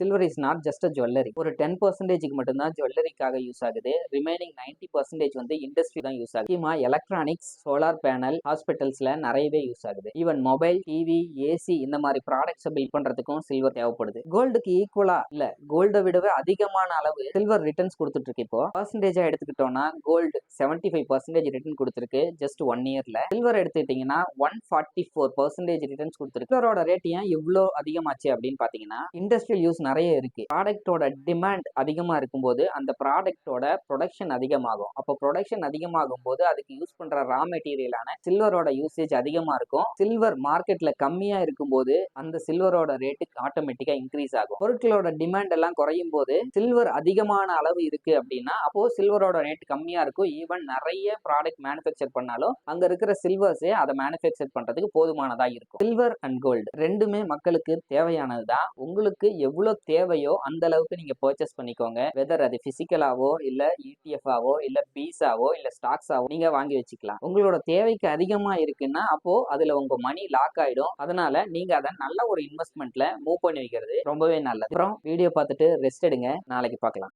Silver is not just a jewellery. ஒரு 10% மட்டும் தான் ஜுவல்லரிக்காக யூஸ் ஆகுது. ரிமைனிங் 90% வந்து இண்டஸ்ட்ரி தான் யூஸ் ஆகுது. முக்கியமா எலக்ட்ரானிக்ஸ், சோலார் பேனல், ஹாஸ்பிட்டல்ஸ்ல நிறையவே யூஸ் ஆகுது. ஈவன் மொபைல், டிவி, ஏசி இந்த மாதிரி ப்ராடக்ட்ஸ் பில்ட் பண்றதுக்கும் சில்வர் தேவைப்படுது. கோல்டுக்கு ஈக்குவலா இல்ல, கோல்டை விடவே அதிகமான அளவு சில்வர் ரிட்டர்ன்ஸ் கொடுத்துட்டு இருக்கு. இப்போ பர்சன்டேஜா எடுத்துக்கிட்டோம்னா கோல்டு 75% ரிட்டர்ன் கொடுத்துருக்கு ஜஸ்ட் 1 இயர்ல. சில்வர் எடுத்துக்கிட்டீங்கன்னா 144% ரிட்டர்ன்ஸ் கொடுத்துருக்கு. சில்வரோட ரேட் ஏன் இவ்வளோ அதிகமாச்சு அப்படின்னு பாத்தீங்கன்னா, இண்டஸ்ட்ரியல் யூஸ் நிறைய இருக்கு. ப்ராடக்டோட டிமாண்ட் அதிகமா இருக்கும்போது அந்த ப்ராடக்டோட ப்ரொடக்ஷன் அதிகமாகும். அப்போ ப்ரொடக்ஷன் அதிகமாகும் போது அதுக்கு யூஸ் பண்ற ரா மெட்டீரியலான சில்வரோட யூசேஜ் அதிகமா இருக்கும். சில்வர் மார்க்கெட்ல கம்மியா இருக்கும்போது அந்த சில்வரோட ரேட்டு ஆட்டோமேட்டிக்கா இன்க்ரீஸ் ஆகும். பொருட்களோட டிமாண்ட் எல்லாம் குறையும் போது சில்வர் அதிகமான அளவு இருக்கு அப்படின்னா அப்போ சில்வரோட ரேட் கம்மியா இருக்கும். ஈவன் நிறைய ப்ராடக்ட் மேனுஃபேக்சர் பண்ணாலும் அங்க இருக்கிற சில்வர்ஸே அதை மேனுஃபேக்சர் பண்றதுக்கு போதுமானதா இருக்கும். சில்வர் அண்ட் கோல்டு ரெண்டுமே மக்களுக்கு தேவையானதுதான். உங்களுக்கு எவ்வளவு தேவையோ அந்த அளவுக்கு நீங்க பர்ச்சேஸ் பண்ணிக்கோங்க. வெதர் அது பிசிக்கலாவோ இல்ல ETF ஆவோ இல்ல பீஸாவோ இல்ல ஸ்டாக்ஸாவோ நீங்க வாங்கி வச்சுக்கலாம். உங்களோட தேவைக்கு அதிகமா இருக்குன்னா அப்போ அதுல உங்க மணி லாக் ஆயிடும். அதனால நீங்க அதை நல்ல ஒரு இன்வெஸ்ட்மெண்ட்ல மூவ் பண்ணி வைக்கிறது ரொம்பவே நல்லது. அப்புறம் வீடியோ பார்த்துட்டு ரெஸ்ட் எடுங்க. நாளைக்கு பார்க்கலாம்.